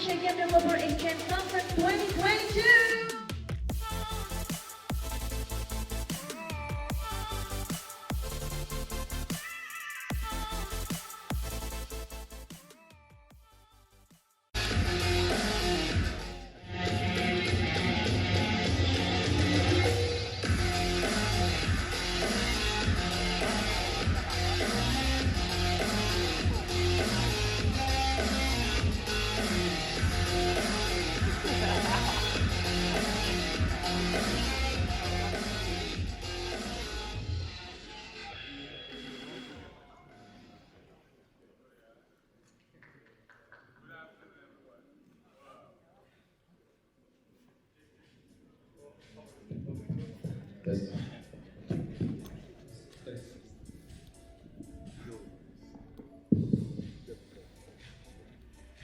Indonesia Game Developer Exchange Conference 2022.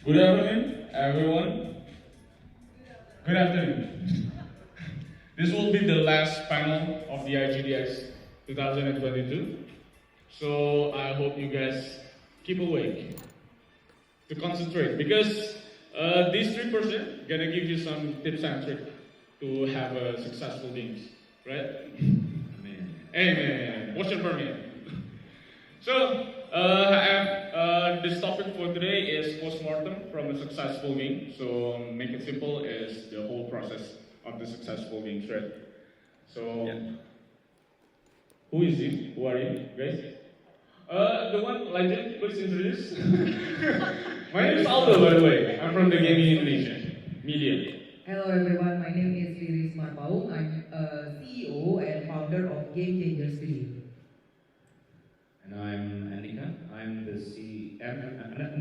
Good afternoon, everyone. Good afternoon. This will be the last panel of the IGDX 2022. So I hope you guys keep awake to concentrate because these 3% gonna give you some tips and tricks to have a successful games, right? Amen. Amen. What's your permit? So, this topic for today is postmortem from a successful game. So, make it simple is the whole process of the successful game, right? So, who is he? Who are you, guys? The one legend, please introduce. My name is Aldo, by the way. I'm from the Gaming Indonesia Media. Hello everyone, my name is Riris Marpaung. I'm CEO and founder of GameChanger Studio. And I'm Andika. I'm the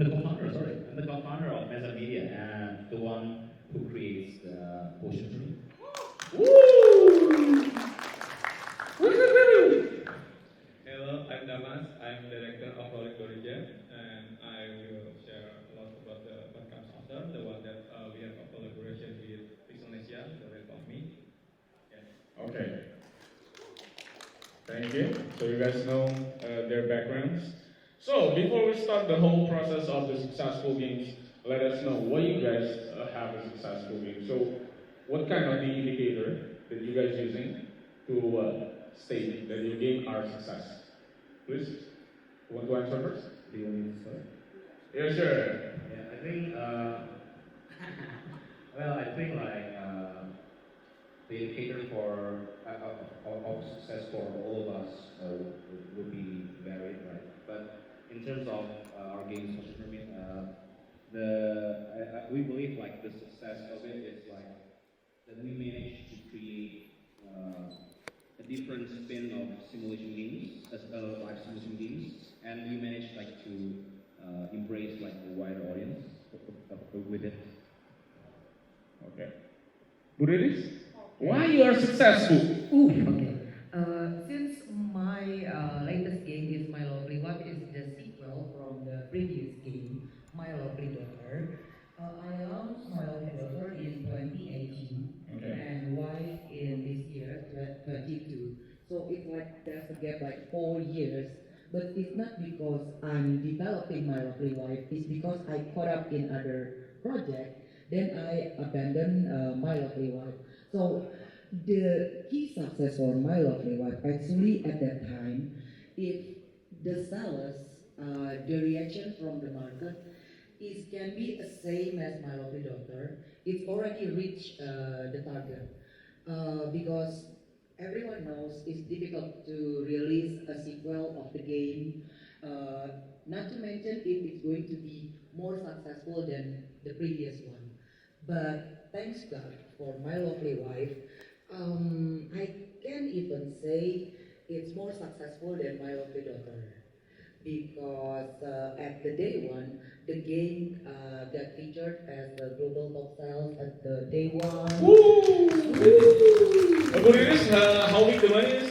co-founder. Sorry, I'm the co-founder of Masshive Media and the one who creates the Postmortem. Woo! Hello, I'm Damas. I'm director of Rolling Origin, and I will share a lot about what comes after, the one that we have a collaboration with Indonesia, the rest of me. Yeah. Okay. Thank you. So you guys know their backgrounds. So before we start the whole process of the successful games, let us know what you guys have a successful game. So what kind of the indicator that you guys using to state that your game are a success? Please, you want to answer first? Do you want me to start? Yeah, sure. Yeah, I think. Well, I think like the indicator for of success for all of us would be varied, right? But in terms of our games, we believe like the success of it is like that we managed to create a different spin of simulation games, as live simulation games, and we managed like to embrace like a wider audience with it. Okay. Bu Riris, why you are successful? Okay. Since my latest game is My Lovely Wife, is the sequel from the previous game, My Lovely Daughter. I launched My Lovely Daughter in 2018 and Wife in this year, 22. So it's like there's a gap like 4 years. But it's not because I'm developing My Lovely Wife, it's because I caught up in other projects. Then I abandoned My Lovely Wife. So the key success for My Lovely Wife actually at that time, if the sellers, the reaction from the market is can be the same as My Lovely Daughter, it's already reached the target. Because everyone knows it's difficult to release a sequel of the game. Not to mention if it's going to be more successful than the previous one. But thanks God for My Lovely Wife, I can even say it's more successful than My Lovely Daughter. Because at the day one, the game got featured as the global top sales at the day one. Woo! Bu Riris, how big the money is?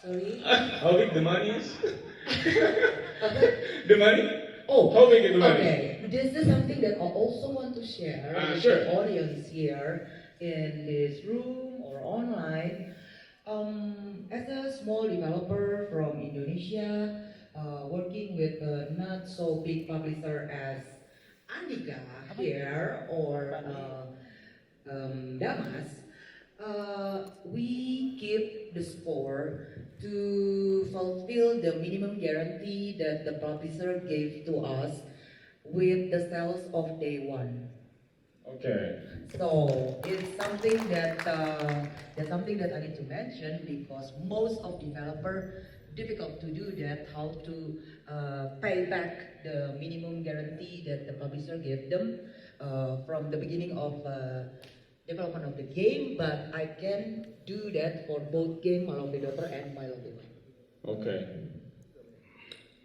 Sorry? How big the money is? Okay. The money? Oh, How big is the money? okay. This is something that I also want to share with sure. the audience here in this room or online. As a small developer from Indonesia, working with a not so big publisher as Andika here or Damas, we keep the score to fulfill the minimum guarantee that the publisher gave to us with the sales of day one. Okay. So it's something that that's something that I need to mention because most of developer difficult to do that, how to pay back the minimum guarantee that the publisher gave them from the beginning of development of the game. But I can do that for both game My Lovely Daughter and My Lovely Wife. Okay.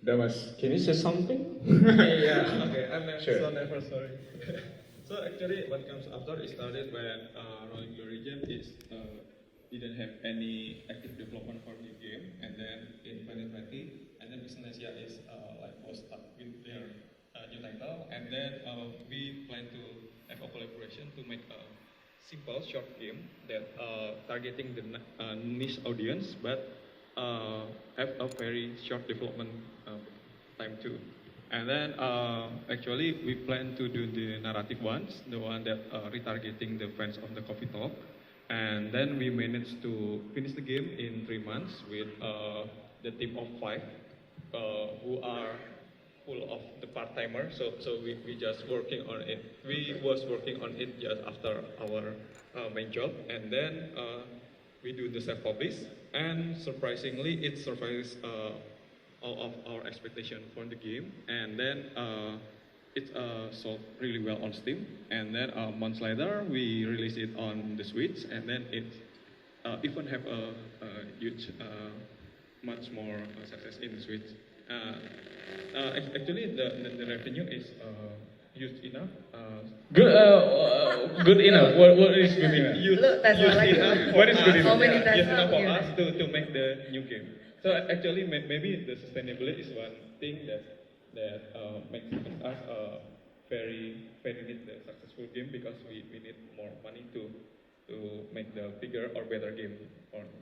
Damas, can you say something? Yeah, okay, I'm Sure. so never sorry. So actually, what comes after it started when Rolling Glory Game didn't have any active development for new game, and then in 2020, and then Business Asia is like was up with their new title, and then we plan to have a collaboration to make a simple short game that targeting the niche audience, but have a very short development time too. And then actually we plan to do the narrative ones, the one that retargeting the fans of the coffee talk. And then we managed to finish the game in 3 months with the team of 5 who are full of the part-timer. So we just working on it. We was working on it just after our main job. And then we do the self-publish. And surprisingly, it surprised all of our expectation for the game, and then it sold really well on Steam. And then months later, we released it on the Switch, and then it even have a huge, much more success in the Switch. Actually, the revenue is huge enough. Good enough. What is good enough? Look, that's what I like. Enough What is for good us. enough? How many Yeah, times just enough for yeah. us to make the new game. So actually, maybe the sustainability is one thing that makes us very need the successful game, because we need more money to make the bigger or better game.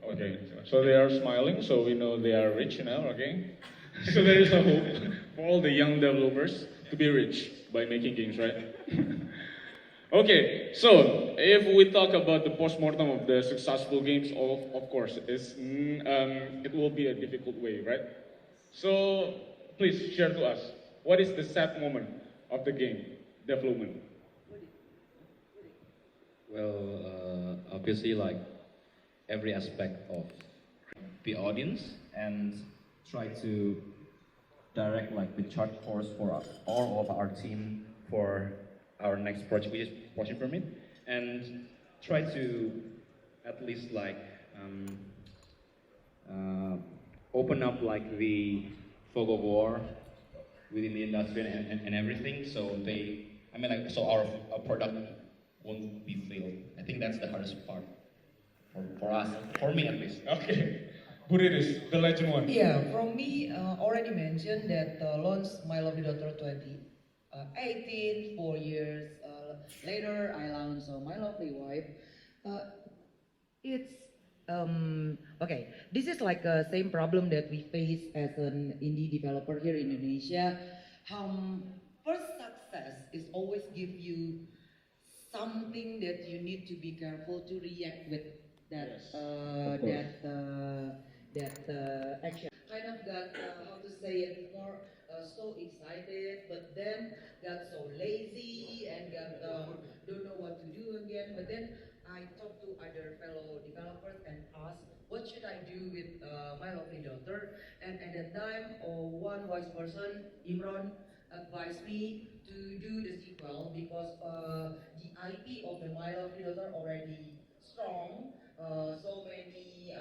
Okay. So they are smiling, so we know they are rich now. Okay. So there is a hope for all the young developers to be rich by making games, right? Okay, so if we talk about the postmortem of the successful games, of course, it will be a difficult way, right? So please share to us, what is the sad moment of the game development? Well, obviously, like every aspect of the audience and try to direct like the chart course for all of our team for our next project, which is Project Permit, and try to at least like open up like the fog of war within the industry and everything, so so our product won't be failed. I think that's the hardest part for us, for me at least. Okay, Bu Riris, the legend one. Yeah, from me, already mentioned that launched My Lovely Daughter 2018, 4 years later, I launched My Lovely Wife. It's okay. This is like the same problem that we face as an indie developer here in Indonesia. First success is always give you something that you need to be careful to react with that Yes, of course. action. Kind of got how to say it more so excited, but then got so lazy and got don't know what to do again. But then I talked to other fellow developers and asked, what should I do with My Lovely Daughter? And at that time, one wise person, Imran, advised me to do the sequel because the IP of the My Lovely Daughter already strong. So many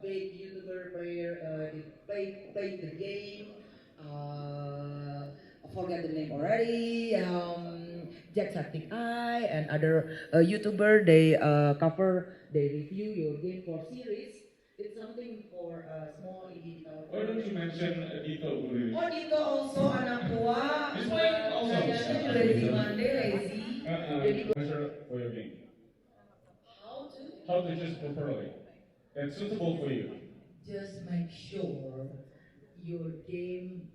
big YouTuber player play the game. I forget the name already. Jacksepticeye and other YouTuber they review your game for series. It's something for small indie developer. Why don't you mention Dito, Bu Riris? Oh, Dito also anak tua. This one also. Kayaknya lazy Monday, lazy. Jadi Measure for your game. how to How to choose properly. That's suitable for you. just make sure your game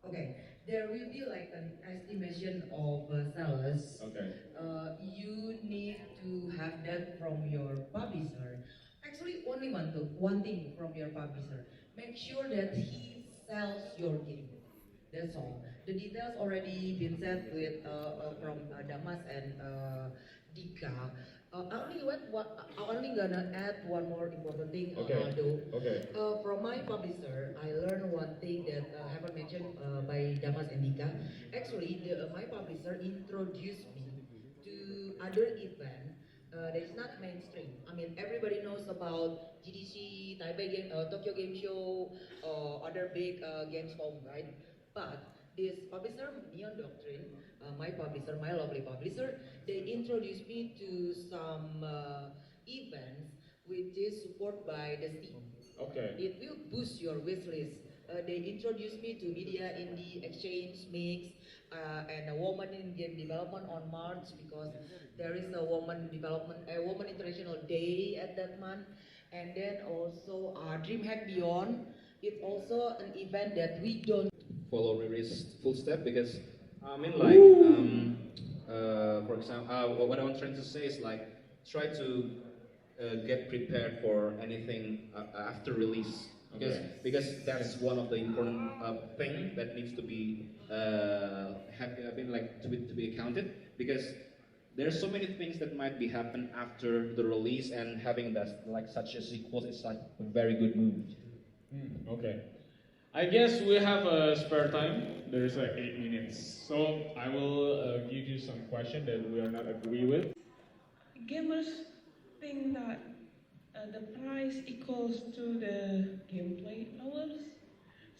okay, there will be like an estimation of sellers. Okay. You need to have that from your publisher. Actually, only one thing from your publisher. Make sure that he sells your game. That's all. The details already been said with from Damas and Dika. I only gonna add one more important thing, Okay. Aldo. Okay. From my publisher, I learned one thing that haven't mentioned by Damas and Dika. Actually, my publisher introduced me to other event that is not mainstream. I mean, everybody knows about GDC, Taipei Game, Tokyo Game Show, or other big games home, right? But this publisher, Neon Doctrine, my publisher, my lovely publisher, they introduced me to some events which is supported by the Steam. Okay. It will boost your wish list. They introduced me to Media Indie Exchange Mix and a Woman in Game Development on March because there is a Woman International Day at that month. And then also DreamHack Beyond. It's also an event that we don't follow Riris full step because I mean like for example what I'm trying to say is like try to get prepared for anything after release because that's one of the important thing that needs to be to be accounted because there's so many things that might be happen after the release and having that like such a sequel is like a very good move. Okay. I guess we have a spare time. There's like 8 minutes. So I will give you some question that we are not agree with. Gamers think that the price equals to the gameplay hours.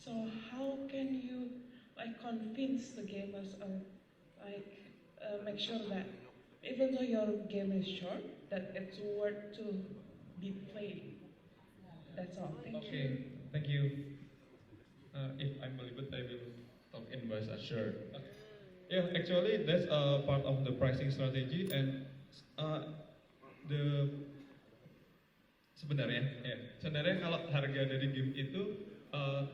So how can you like convince the gamers or make sure that even though your game is short, that it's worth to be played? That's all. Thank you. Okay, thank you. If I'm Bollywood, I will talk in bahasa. Sure. Yeah, actually that's a part of the pricing strategy and the sebenarnya kalau harga dari game itu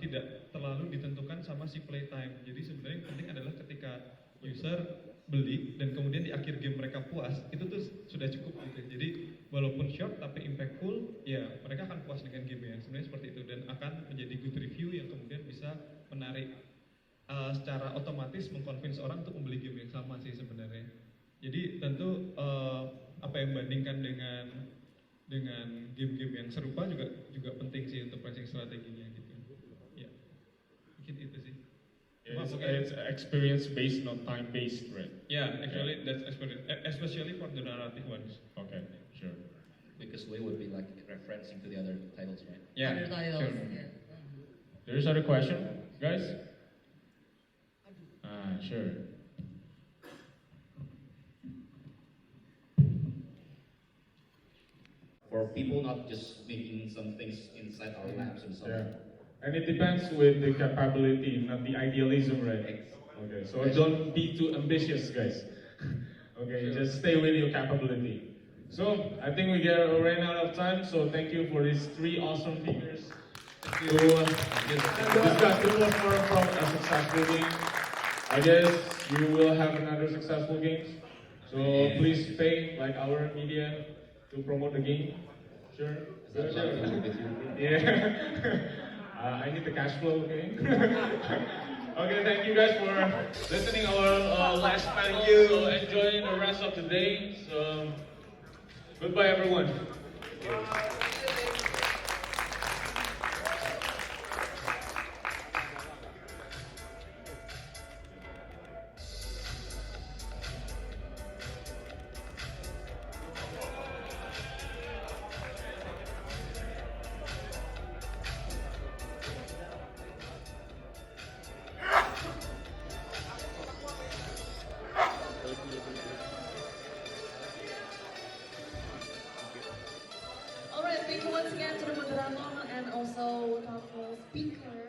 tidak terlalu ditentukan sama si playtime. Jadi sebenarnya yang penting adalah ketika user beli dan kemudian di akhir game mereka puas, itu tuh sudah cukup gitu. Jadi walaupun short tapi impactful, ya mereka akan puas dengan game ya. Sebenarnya seperti itu dan akan menjadi good review yang kemudian bisa menarik secara otomatis mengconvince orang untuk membeli game yang sama sih sebenarnya. Jadi tentu apa yang bandingkan dengan game-game yang serupa juga penting sih untuk pricing strateginya gitu. Ya, mungkin itu sih. It's experience based, not time based, right? Yeah, actually that's experience, especially for the narrative ones. Okay, sure. Because we would be like referencing to the other titles, right? Yeah, other titles. sure. Yeah. There's other question, guys? Sure. For people not just making some things inside our labs and so on. Yeah. And it depends with the capability, not the idealism, right? Okay, so don't be too ambitious, guys. Okay, just stay with your capability. So, I think we ran out of time, so thank you for these 3 awesome speakers to discuss the Postmortem from a successful game. I guess you will have another successful game. So please pay like our media to promote the game. Sure. Is that allowed with you? Yeah. I need the cash flow, okay? Okay, thank you guys for listening our last panel. So enjoy the rest of the day. So goodbye, everyone. Alright, thank you once again to the moderator and also to our speaker.